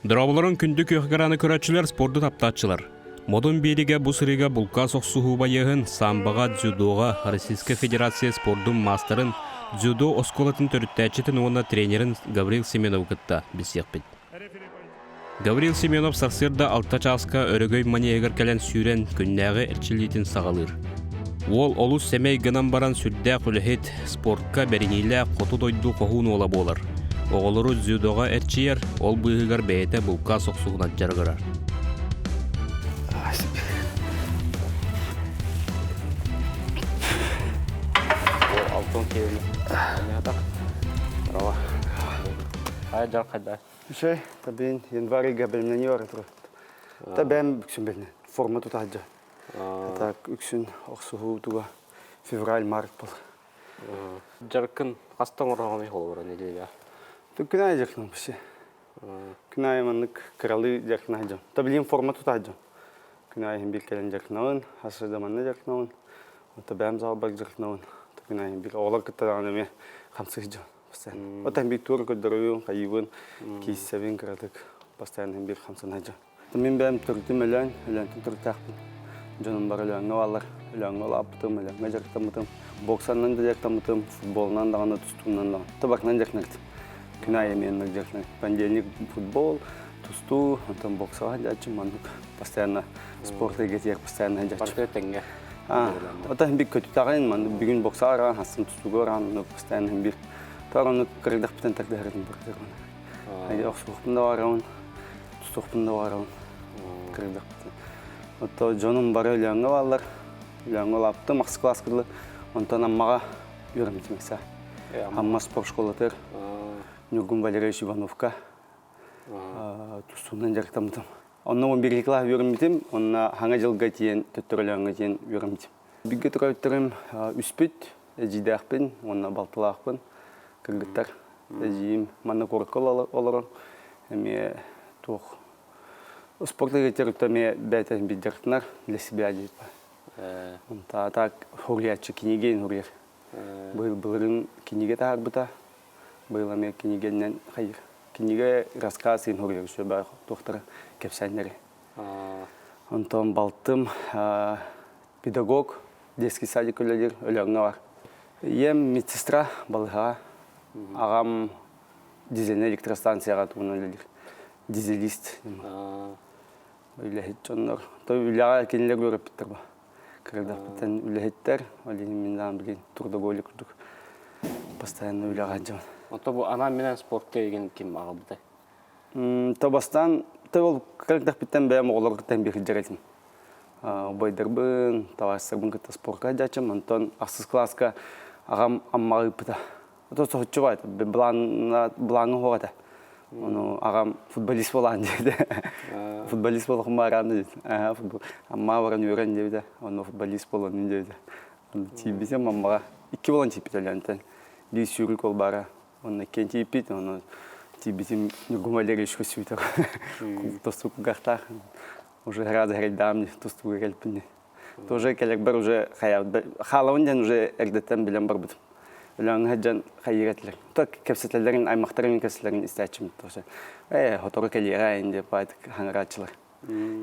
Дырабыларын күндік өққараны көрәтшілер спорды таптатшылар. Модын беріге бұл сырыға бұлқа соқсуғы байығын самбаға дзюдоға Российская Федерация спордың мастарын дзюдо осколатын төріттәчетін оны тренерін Гаврил Семенов күтті бісек біт. Гаврил Семенов сарсырда алта часка өрігөй манегер кәлін сүйрен күннәғы әрчілейтін сағалыр. Ол олус сәмей гынан баран сүрдә құлыхет спортқа бәрінейлі қоты дойду қоғуын ола болар. Оғылыру дзюдоға әрчиер, ол бұйығар бәйті бұлқа соқсуғын атжарғырар. Алтын кейлі. Рава. Ай жар қайда? Şey, tabii yanvarı belirleniyor artık. Tabii ben büksün belirlen. Forma tutacağım. Tak üksün oxuhu tuğa fevral mart bol. Жаркын астан орағаны қолы не дейді? Tu günay jaknım bir şey. Günay manık kralı jaknayacağım. Tabii yine forma tutacağım. Günay hem bir kelen jaknağın, hasır zamanla jaknağın. Tabii hem zalbak jaknağın. Tabii günay hem bir oğlak kıtaranımı kamsıcağım. O tabii bir tur kıdırıyor, kayıvın, kişisevin kırdık. Pastayan hem bir kamsınacağım. Tabii ben Türk'tüm ölen Türk takpın. Canım var ölenğe varlar. Ölenğe olaptım, ölenğe jaktamadım. Boksandan da jaktamadım, futboldan da ana tustuğundan da. Tabakdan jaknaktım. Günah yemeğinden jaknaktım. Понедельник futbol, tustu, ondan boksa hacacım anlık. Pastayan sporta geçecek, pastayan hacacım. Партия тәңге. O da hem bir kötü tağın, man bir gün boksa aran, hasım tustuğu aran, pastayan hem bir. Taronu kırdık biten takdir edin bıraktık. Haydi oxsuqpunda varan, tustuqpunda varan. Kırdık biten. Hatta canım var ölenğe varlar. Ölenğe olaptı, maks klas kırlı. Ondan ammağa yürümedim mesela. Amma spor şkoladır. Nurgun Valerievich Ivanovka. Tustuğundan jarktamadım. Ondan 11 klas yürümedim. Ondan hangi yılga diyen, töttürölenğe diyen yürümedim. Bir götürüyorum üspüt, ejidağpın, ondan baltılağpın. Kırgıtlar. Ejiyim, manna korkul olarak. Hem tuğ. Sporta geçerken beyten bir jartlar, для себя deyip. Ondan tak hurriyatçı kinigeyin hurriyat. Bılırın kinige tahar bıta. Bılamaya kinigenden hayır. Kinige raskasın hurriyat. Şöyle doktora kepsenleri. Ondan baltım pedagog, детский садик öleğine var. Yem медсестра balığa. Ağam dizelin elektrostansiyaya tuğunlar. Dizelist. Öyle hiç onlar. Tabii ülaya kendileri görüp bitir bu. Kırıklar biten öyle hitler. Öyle mindan bilin turda golü kurduk. Pastayan öyle ağacım. Ото bu ana menen sportқа egen kim ağı bıdı? Tabastan tabii kırıklar biten benim oğulları kıtan bir hicr etim. Baydarbın, tavasırbın kıta sporka hacacım. Ondan aksız klaska ağam ammağı bıda. Ото соқчу байт. Блаңы хоғата. Оны ағам футболист болған дейді. Футболист болған бараны дейді. Амма баран өрен дейді. Оны футболист болған дейді. Тибісем аммаға 2 болан типит өлянтен. Bir sürük ol bara. Оны кен типит. Оны тибісем нүгумалер ешкі сөйтір. Тостуку гартақ. Уже грады грейдамни. Тостуку грейдпінне. Тоже келек бір уже халауынден уже әрдеттен білен бар бұдым. Ulan haccan hayretler. Tak kapsitlerin aymakların kapsitlerin isteçim toşa. Hotoru keliyere indi paydık hangarçılar.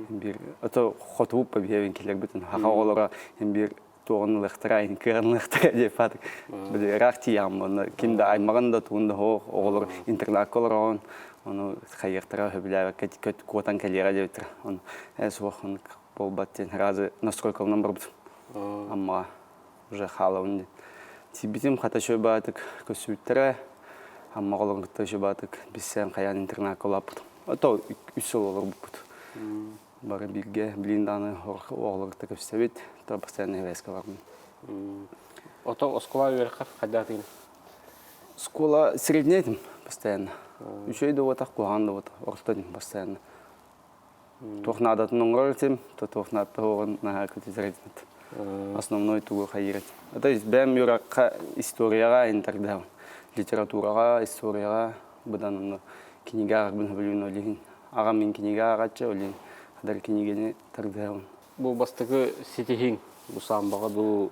Bir oto hotup bir evin kiler bütün. Haga olara hem bir toğunluqtara, kırınlıqtara diye paydık. Bir rakti yam onu kimde aymakın da tuğunda ho oğulur interlak olarak onu hayretler höbüler kötü kotan keliyere diye bitir. Onu esvahın bol batten razı настройкалынан бар bütün. Ama уже халауынды. Тибитим хата шөбатык көсүттөрө амма колоңгутта шөбатык биссен каян интернат колаппыт. Ото 3 жыл болор бупут. Бары бирге блинданы оголорда көсөбөт, то постоянно веска бармын. Ото оскола верхав кадатын. Школа среднетим постоянно. Үшөйдө отак куганда вот ортодун постоянно. Тохнадатын оңгортим, то тохнатты огон на көтөзөрөт. Основной тугу хайрет. То есть бем юракка историяга интердав. Литературага, историяга будан книгага бун билүүнү олин. Ага мен книгага ча олин. Адар книгени тардав. Бу бастыгы ситихин, бу самбага бу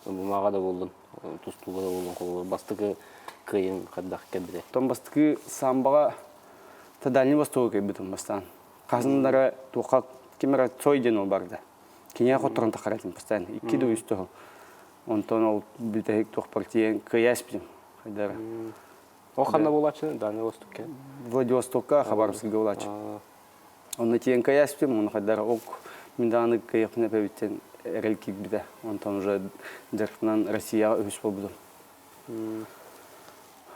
мага да болдун. Тустуга да болдун колу. Бастыгы кыйын кадак кебде. Том бастыгы самбага Та Дальний Восток битым бастан. Казындары туқа кемера цой ден ол барды. Кине хотрон тахаратин постоянно. Икки до үстө. Онтон ол битек тух партиен кыяспим. Хайдар. Оханна булачы, Дальний Востокке. Владивостокка Хабаровскка булачы. Онны тиен кыяспим, он хайдар ок минданы кыяпны пебиттен эрелкик биде. Онтон уже дертнан Россия өс болбуду.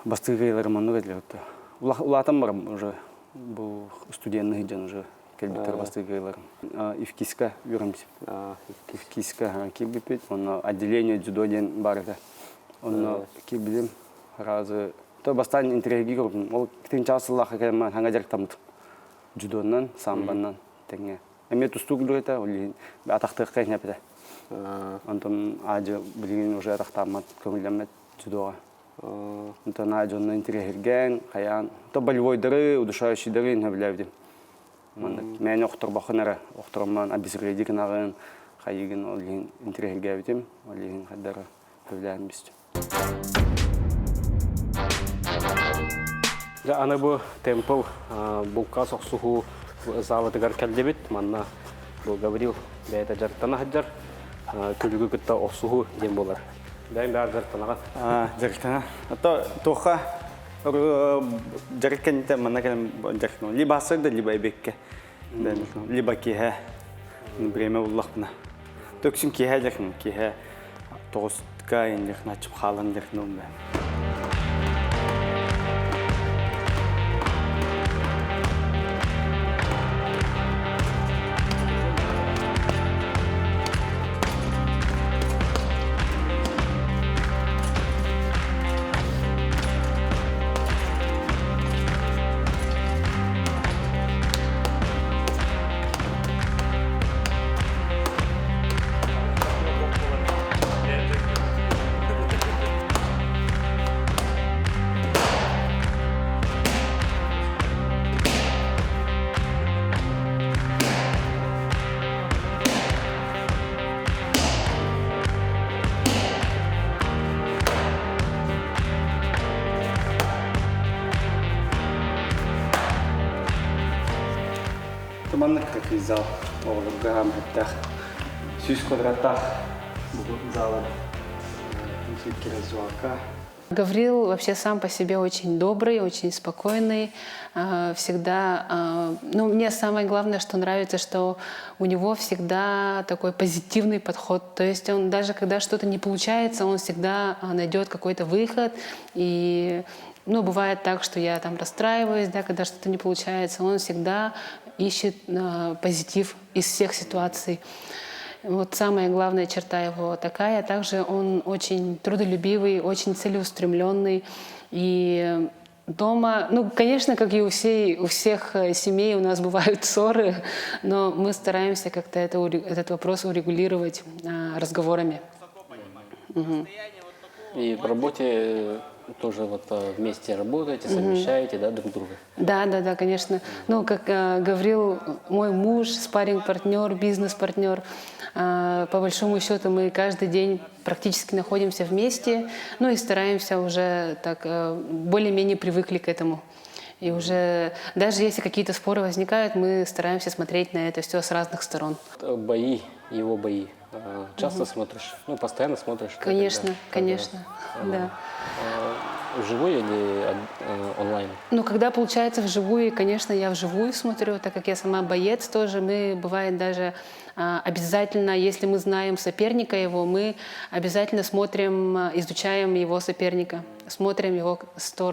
Бастыгыйлар манны гадлетте. Улатам барам уже бу студентный хиджан уже келбиттер бастыгыйлар. Ивкиска юрамсип. Ивкиска кибипит, он отделение дзюдо ден барда. Он кибилим разы то бастан интерьерги көрдүм. Ол тинчасыллах келме хангажар тамт. Дзюдонан, самбаннан теңе. Эме тустугулу это, или атактык кайнапта. Антон ажы билген уже атактамат көңүлөмөт дзюдога. Антон ажы онун интерьерген, каян. То болевой дыры, удушающий дыры не влявдим. Мен оқтыр бақынары, оқтырыман абизгрейди кінағын, қайығын олығын интерьерге бітім, олығын қадары өвләйін бістім. Аны бұл темпл бұлқа соқсуғу заводыгар кәлдебет, манна бұл Гаврил бәйті жарттана хаджар, күлігі күтті оқсуғу дем болар. Бәйін бәр жарттанаға? Жарттана. Ато тоқа жарккенте манна кәлем жарттана. Либо асырды, либо эбекке. Либо кеге. Бреме уллақпына. Төксім кеге жарқын, кеге тоғыстыға ендерін ачып қалын жарқын оң бәйін. Туманнык такой зал, грамм гектар, 6 квадратах, зала, развалка. Гаврил вообще сам по себе очень добрый, очень спокойный, всегда. Ну, мне самое главное, что нравится, что у него всегда такой позитивный подход. То есть он даже когда что-то не получается, он всегда найдет какой-то выход. И ну, бывает так, что я там расстраиваюсь, да, когда что-то не получается. Он всегда ищет позитив из всех ситуаций. Вот самая главная черта его такая. Также он очень трудолюбивый, очень целеустремленный. И дома, ну, конечно, как и у всех семей у нас бывают ссоры, но мы стараемся как-то этот вопрос урегулировать разговорами. И в работе тоже вот вместе работаете, совмещаете, да, друг друга? Да, конечно. Ну, как говорил мой муж, спарринг-партнер, бизнес-партнер, по большому счету мы каждый день практически находимся вместе, ну и стараемся уже так, более-менее привыкли к этому. И уже, даже если какие-то споры возникают, мы стараемся смотреть на это все с разных сторон. Бои, его бои. Часто смотришь? Ну, постоянно смотришь? Конечно, да. Вживую или онлайн? Ну, когда получается вживую, конечно, я вживую смотрю, так как я сама боец тоже. Мы, бывает, даже обязательно, если мы знаем соперника его, мы обязательно смотрим, изучаем его соперника. Смотрим его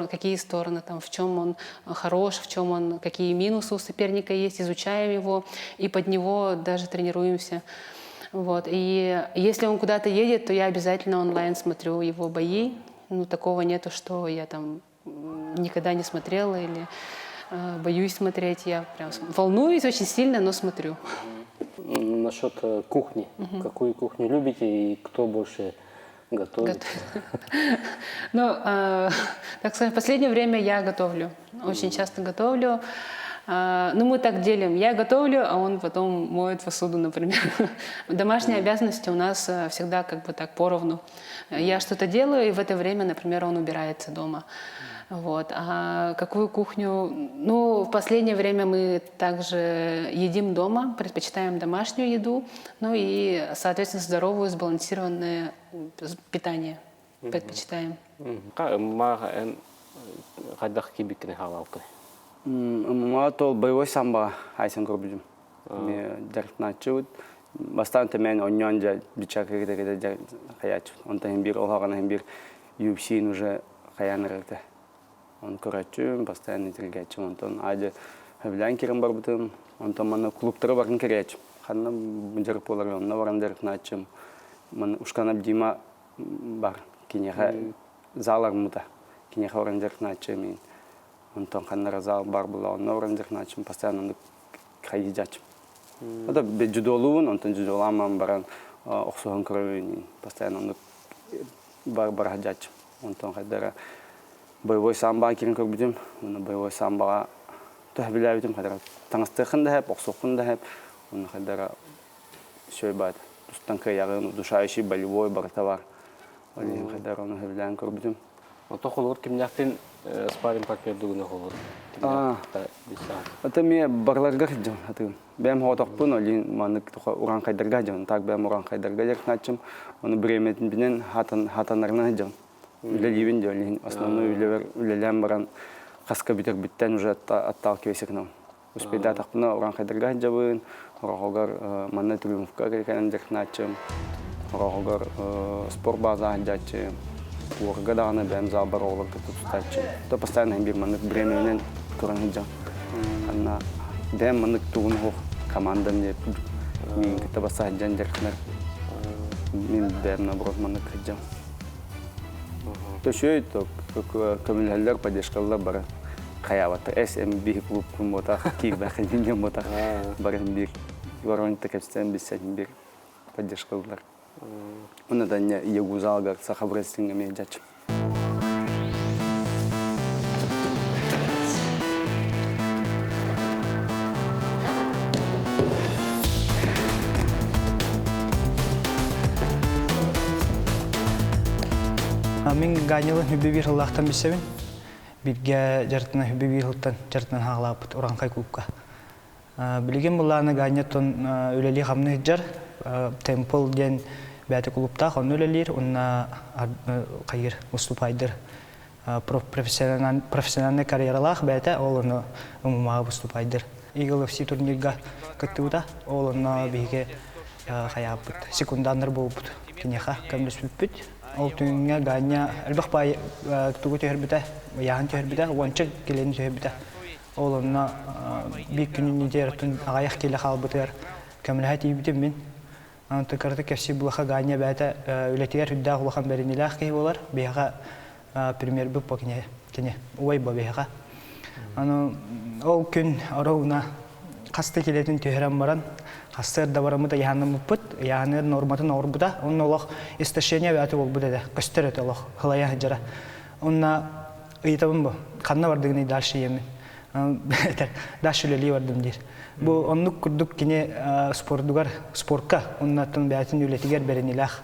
какие стороны, там, в чем он хорош, в чем он, какие минусы у соперника есть, изучаем его и под него даже тренируемся. Вот. И если он куда-то едет, то я обязательно онлайн смотрю его бои. Ну, такого нету, что я там никогда не смотрела или боюсь смотреть. Я прям волнуюсь очень сильно, но смотрю. Насчет кухни. Какую кухню любите и кто больше готовит? Ну, так сказать, в последнее время я готовлю. Очень часто готовлю. Ну, мы так делим. Я готовлю, а он потом моет посуду, например. Домашние обязанности у нас всегда как бы так поровну. Я что-то делаю, и в это время, например, он убирается дома. Вот. А какую кухню? Ну, в последнее время мы также едим дома, предпочитаем домашнюю еду, ну и, соответственно, здоровое, сбалансированное питание предпочитаем. Қайдақ кебекіне халалқы. Мама тол боевой самбо айсан көрбүдүм. Мен жартначут. Бастан темен оньон жа бичакы кете каяч. Онтан бир олгана бир UFC уже каянырыкты. Он көрөчүм, постоянно тергечим. Онтан ажы хавлян кирим бар бутум. Онтан мана клубтары барын керечим. Ханна жарып болар, онна баран жартначым. Мен ушканап дима бар. Кинеха залар мута. Кинеха баран жартначым. Онтан ханнара зал бар була, онна баран жартначым. Постоянно кайыжачым. Это беджудолун, онтан джудоламан баран оксухан көрөйүн. Постоянно бар хаджачым. Онтан хадара боевой самбо кирин көрбүдүм. Оны боевой самбоға төһбиләбитим хадара. Таңыстыхын да хеп, оксукын да хеп. Оны хадара сөйбат. Тустан кыягын душающий болевой бар товар. Оны хадара оны хөбилән көрбүдүм. Ото холор кимняктен спарринг партнер дугуна холор. Это мне барларга хиджан. Бем хотокпун, олин манык уран кайдарга жан. Так бем уран кайдарга жаркначым. Оны бреметин бинен хатанарна хиджан. Үлелевин жолин. Основной үлелем баран каска битер биттен уже отталкивайся к нам. Успеда тахпына уран кайдарга хиджабын. Урагогар манна триумфка керекенен жаркначым. Урагогар спортбаза хиджачым. Уорга даганы бем зал бар олар тутачым. То постоянно бир манык бременен туран хиджан. Анна бем манык тугун хох команда мне мин кита баса хиджан жаркнар. Мин бем наоборот манык хиджан. То шөй то көмүлһәлләр поддержкалар бар. Хаявата SMB клуб кумота кибәхен мота барын бир. Воронь такәстән бисән бир поддержкалар. Оны да не ягузалгар сахабрестинге меджач. Мен ганилы хүббе Аллахтан бисебин. Бирге жартына хүббе Аллахтан жартынан хаглап уранкай клубка. Билген буланы ганятон үлели хамны жар темпл ден бәте клубта хан үлелер, онна кайыр выступайдыр. Профессиональный карьералах бәте олны умма выступайдыр. Игыл FC турнирга кыттыда олны биге хаяп секундандыр булып кинеха камлес бүт. Ол түнгә ганя албах бай тугы тербитә, яһан тербитә, ванчык келен тербитә. Олны бик күнне дәртен аяк келе халбытыр. Камләһәт ибитем мин. Анты карты кәси булаха ганя бәтә үләтәр хүддә булахан бәриниләх ки булар. Бега премьер бу покне. Кине уй бу бега. Аны ол күн арауна касты келетин төһрәм баран. Хастер да барамыда яһанны мупут, яһаны норматын орбуда. Онны Аллах истешение бәте бул бүдә. Кыстыры Аллах хылая җара. Онна ыйтабым бу. Канна бардыгыны дальше емен. Дальше лели бардым дир. Бу оннук курдук кине спортка оннатын бәтин үлетигер беренилах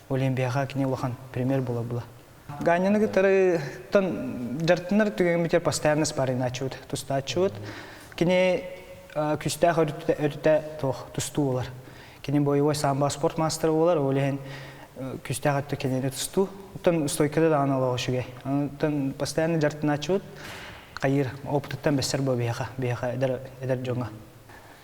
Олимпиага кине улахан премьер була. Ганяны гытары тон жартынар түгемитер постоянно спарринг ачуд, туста ачуд. Кине күстә хөртә тох тусту булар. Кине боевой самбо спорт мастеры булар, олен күстә хәтта кине тусту. Тон стойкада да аналогы шугай. Тон постоянно жартын ачуд. Кайыр опыттан бесер бу бега эдер жонга.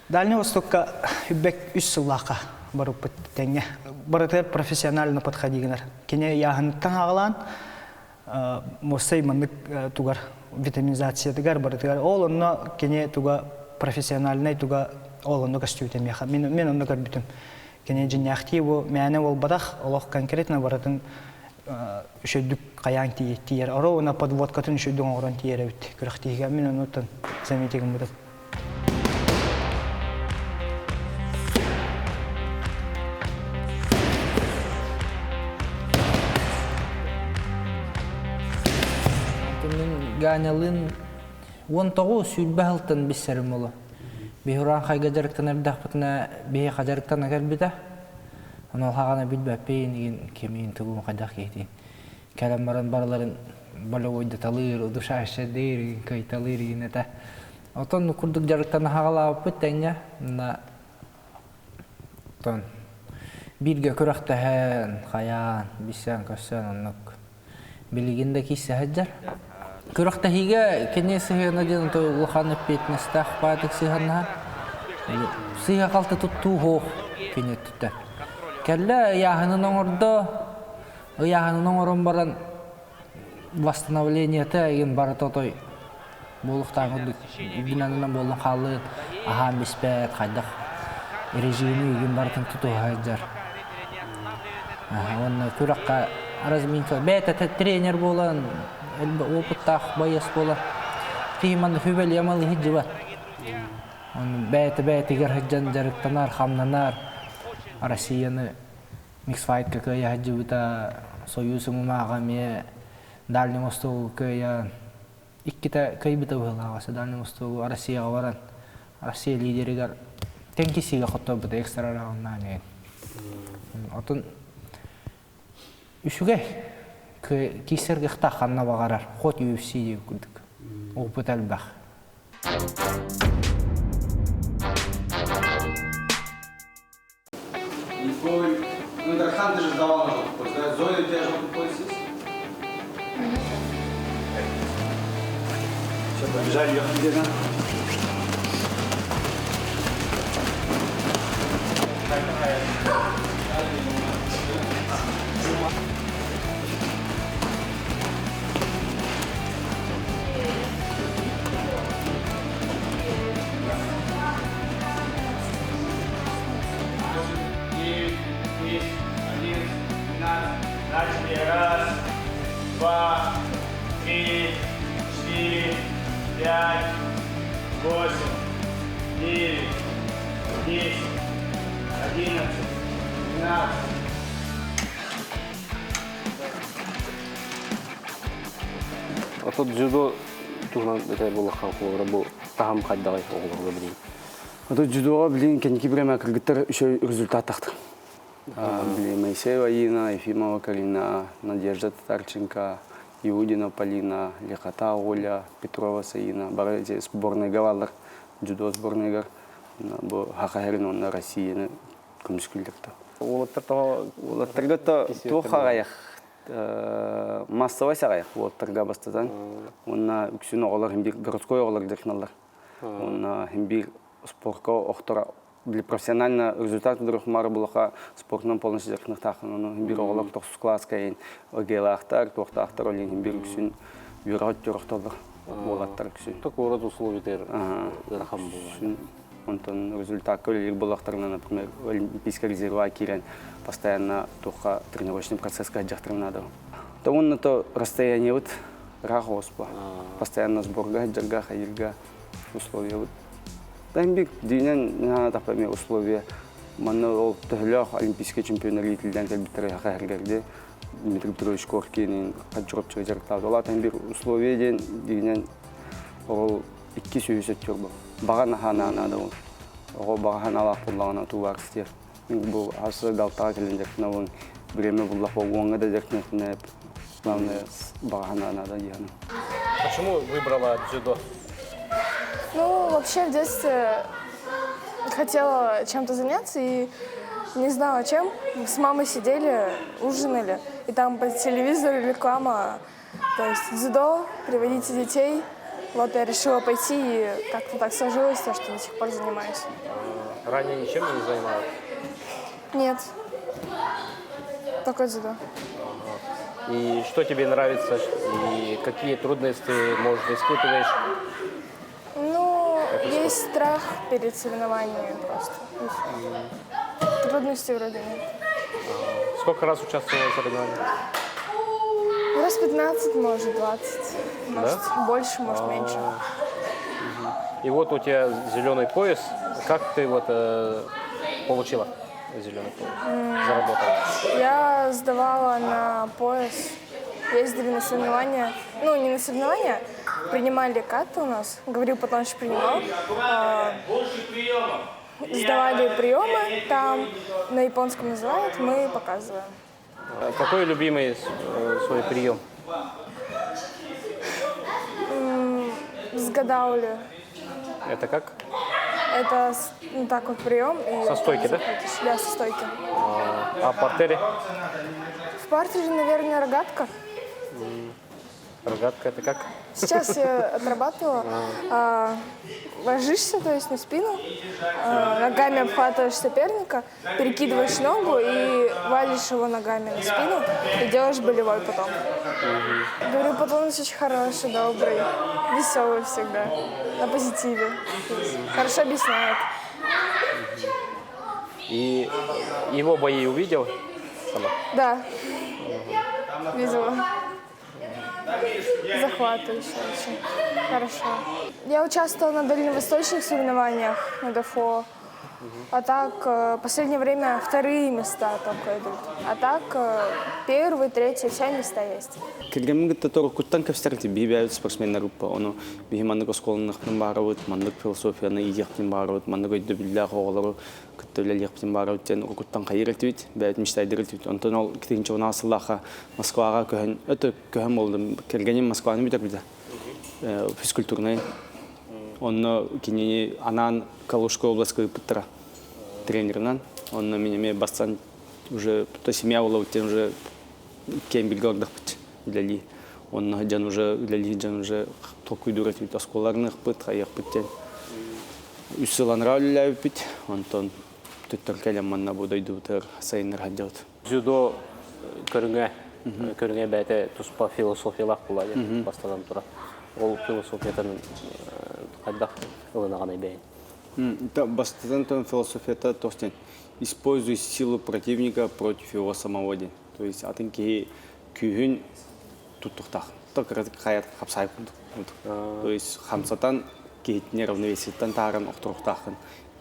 Дальний Востокка хүббек 3 жыллакка барып теңе. Барытыр профессионально подходигнер. Кине яһынтан аглан мосай мандык тугар витаминизация дигәр барытыр. Ол онны кине туга профессиональный туга ол онны кастютем яха. Мен онны көрбүтүм. Кине жиняхти бу мәне ол бадах Аллах конкретно барытын шөйдүк каян тиер. Орона подводкатын шөйдүн орон тиер бит. Көрөктиге мен онутан заметигим бут. Ганялын он того сүлбәлтен бисәрем ола. Бихуран хайга жарыктан абдахпытна бие хаjarыктан агәрбита. Аны хагана билбәпен ген кемин тугум кадак кетин. Кәләм баран барларын болевой деталыр, удушающая дыры, кайталыры, это. Вот он курдук жарыктан хагала пыттенья на тон. Бирге көрөктөһөн, хаян, бисен көсөн оннук. Билигинде киссе хаджар. Көрөктөһиге кенеси наден то улхан петнестах патык сыганна. Сыга калты тутту хох кенеттте. Келле яхынын оңордо, яхынын оңорон баран восстановление теген бара тотой. Болуктан курдук бинанынан болон калды, ахан биспет кайдак. Режимі еген бартын тұту ғайджар. Оны көріққа разминка. Бәйті тренер болан, опыттақ байас болан. Тейманды хүбәл ямалы хиджі бар. Бәйті ғайджан жарықтанар, хамнанар. Россияны миксфайт көкөйі хиджі бұта союзы мұмағаме Дальний Восток көйі. Иккіті көй бұта бұғылағасы Дальний Восток Россияға баран. Россия лидерігер тенкисиге хотто буда экстра раунднан. Отон үшүгө кисерге хтаханна багарар. Хот UFC деп күрдүк. Опыт албах. Ну, Дархан, ты же сдавал на желтый пояс, да? Зоя, у тебя желтый пояс есть? Все, побежали, ехали, где-то. Начали. Раз, два, три, 4, 5, 8, 9, 10, 11, 12. А тут дзюдо тугнан это было ханхлора был тахам кайдагай оглорго билин. А тут дзюдо билин кеники бреме кыргыттар еще результат тахты. Моисеева Ина, Ефимова Карина, Надежда Татарченко, Иудина Полина, Лехата Оля, Петрова Саина, барыте сборный гавалар, дзюдо сборный гар, Хахарин на России, көмүскүлдүктө. Улаттарга тухагаях массовый сагаях улаттарга бастадан. Онна үксүнө олар бир городской олар дерхналар. Онна бир спортко охтора для профессионально результат вдруг мара булаха спортном полностью дерхнах тахын. Бир олар тохсус класскайын огелахтар, тохтахтар олин бир үксүн бирот жорохтолар. Улаттар үксүн. Так урод условиятер рахам булган. Онтон результат коллег булактарына, например, олимпийская резерва кирен постоянно тоха тренировочный процесс каджахтар надо. То он на то расстояние вот рахоспа. Постоянно сборга, джарга, хаирга условия вот. Тамбик динен на тапами условия. Манно тохлях олимпийский чемпион литилден калбитре хаиргерде. Дмитрий Петрович Коркин каджоп чыгартта. Ола тамбик условия динен ол 2 сүйөсөт жолбу. Баган хана надо ол. Ого баган ала куллагана туакстер. Бу асы галтага келендек навын время буллап болгонга да декнетне. Главное баган надо яны. Почему выбрала дзюдо? Ну, вообще в детстве хотела чем-то заняться и не знала чем. С мамой сидели, ужинали, и там по телевизору реклама, то есть дзюдо, приводите детей. Вот я решила пойти, и как-то так сложилось, то, что до сих пор занимаюсь. Ранее ничем не занималась? Нет, только дзюдо. И что тебе нравится, и какие трудности, может, испытываешь? Ну, есть страх перед соревнованиями просто. Трудностей вроде нет. Сколько раз участвовала в соревнованиях? Раз 15, может 20, может больше, может меньше. И вот у тебя зеленый пояс. Как ты вот получила зеленый пояс? Заработала? Я сдавала на пояс, ездили на соревнования. Ну, не на соревнования, принимали каты у нас. Говорил Патоныч принимал. Сдавали приемы, там на японском называют, мы показываем. Какой любимый свой прием? изгадаули. Это как? Это ну, так вот прием. И Со стойки, да? захватишь. Да, со стойки. А в партере? В партере, наверное, рогатка. Рогатка это как? Сейчас я отрабатывала. Ложишься, то есть на спину, ногами обхватываешь соперника, перекидываешь ногу и валишь его ногами на спину и делаешь болевой потом. Говорю, потом он очень хороший, добрый, веселый всегда, на позитиве. Хорошо объясняет. И его бои увидел? Сама? Да, видела. Захватывающе очень. Хорошо. Я участвовала на дальневосточных соревнованиях на ДФО. А так, в последнее время вторые места только идут. А так, первые, третьи, все места есть. Киргемгит тор куттан кавстарти бибяют спортсменнер группа. Оно бихиманны школных барывают, маннык философияны идехтин барывают, маннык өйді билля хоғалары күттөлелехтин барывают. Тен куттан хайыртвит, бәйт мечтайдыртвит. Онтон ол китинче унасыллаха Москвага көһөн өтө көһөн болдум. Киргеним Москваны битер биде. Физкультурный. Он кинени анан Калужской областской путра тренернан. Он на меня бастан уже то семья была уже кембиль гордых путь для ли. Он гадян уже для ли гадян уже только идурать вид осколарных пут, хаях путен. Усилан рауляю путь. Он тон тут только ляман на буду идут сайнер гадят. Дзюдо көріңе бәйте туспа философиялақ болады, бастадан тұра. Ол философиятан қайдақ ылынағаны бәйін. Бастадан тон философията тостен. Используй силу противника против его самого. То есть атынки күйін туттықтақ. Так хаят хапсай күндік. То есть хамсатан кейтіне равновесиеттен тағырын оқтырықтақын.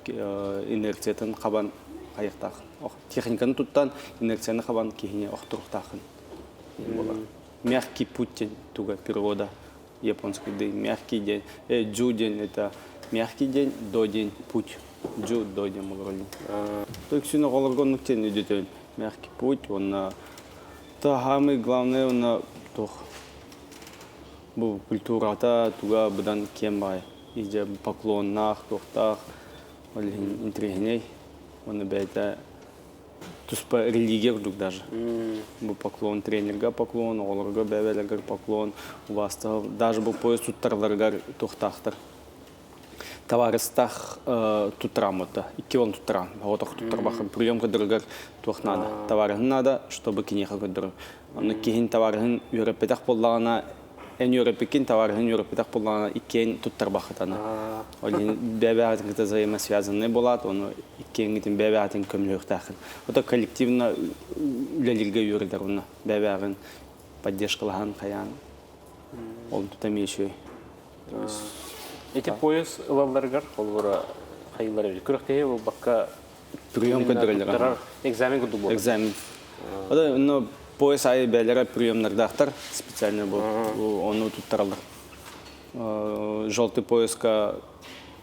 Инерциятын қабан қайықтақын. Техниканы туттан инерцияны қабан кейіне оқтырықтақын. Мягкий путь туга природа японский день. Мягкий день. Джу день это мягкий день, до день путь. Джу до день молодой. Так все на голоргонных тень идет. Мягкий путь. Он самый главный он тох. Бу культура та туга бдан кембай. Иде поклон нах тохтах. Олень интригней. Он обязательно туспа религия вдруг даже. Был поклон тренерга поклон, олорга бевелерга поклон. У вас даже был пояс туттарларга тухтахтар. Товарыстах тутрамота. И килон тутран. Вот ох тутрабаха прием кадргар тух надо. Товарын надо, чтобы кинеха кадр. Но кихин товарын европедах поллана. En Европекин товарын европедах поллана и кен туттарбахатана. Олин бебеатин где взаимно связаны болат, он и кен этим бебеатин комлюхтахин. Это коллективно для лига юридерна. Бебеатин поддержка лаган хаян. Он тут еще. Эти пояс лавларгар, олвара хайлар. Күрәхтәе ул бакка прием кадрлар. Экзамен күтү булды. Экзамен. Это но пояс ай белера приемный доктор специально был. Он тут тралдар. Желтый пояска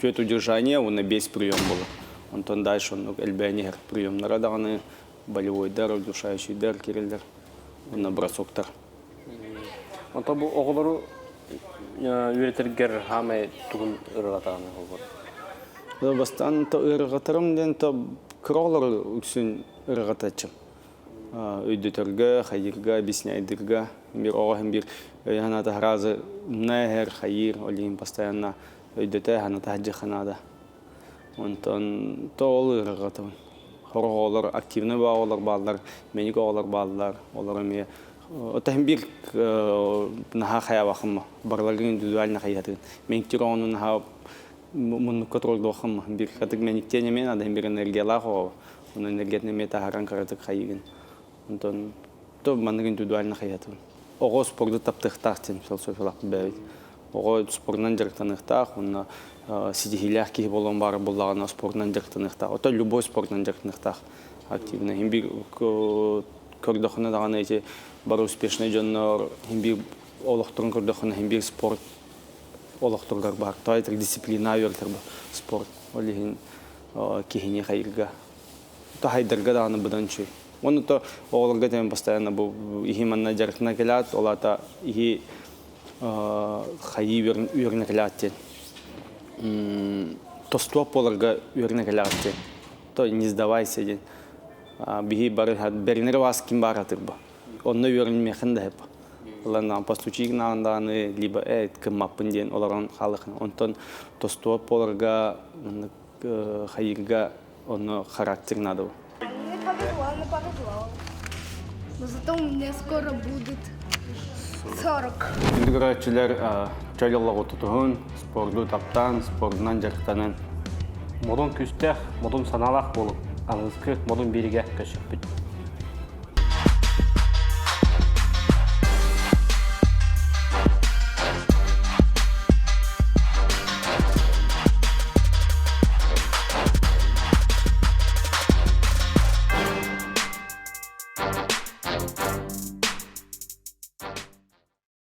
чуть удержание, он на без прием было. Он там дальше он эльбенигер прием на раданы, болевой дар, удушающий дар, кирилдар. Он на бросок тар. Он то бу оглару юритергер хаме тугун ыргатаны олбор. Да бастан то ыргатарым ден то кроллар үксүн ыргатачым. Үйдөтөргө, хайырга, объясняйдырга. Бир оғахым бир ханата харазы нәһәр хайыр олим постоянно үйдөтө ханата хаджиханада. Онтон то ол ыргатым. Хорголор активный баалар балдар, меник оғалар балдар, олар эме отахым бир наха хаябахым барларгын индивидуально хаятын. Меник оның наха мун контролдохым бир хатык мениктене мен адам бир энергиялах о, он энергетне мета харан каратык хайын. Онтон то маннык индивидуально хаятын. Ого спортты таптыктах тен философиялак бәйт. Ого спортнан жактаныктах, он сидихилях ки болон бар боллагана спортнан жактаныктах. Ото любой спортнан жактаныктах активно. Бир көрдөхүнө даган эти бар успешный жоннор, бир олохтурун көрдөхүнө бир спорт олохтургар бар. Тойтер дисциплина вертер спорт. Олихин кихине хайырга. То хайдырга даганы быданчы. Он то оларга тем постоянно был ихиманна жаркна келат, олата ихи хайи үйренекеляттен. Тостуап оларға үйренекеляттен. То не сдавайся ден. Биги бары беринер вас ким баратыр ба. Онны үйренмехен да хеп. Олардан постучик нағандағаны, либо кім маппын ден олардан халықын. Онтон тостуап оларға хайирға оны характер надо. Не повезло. Но зато у меня скоро будет 40. Үндігірәтчілер чайлылығы тұтығын, спорду таптан, спордынан жарықтанын. Модон күстәх, модон саналақ болып, аңызқы модон береге көшіп біт.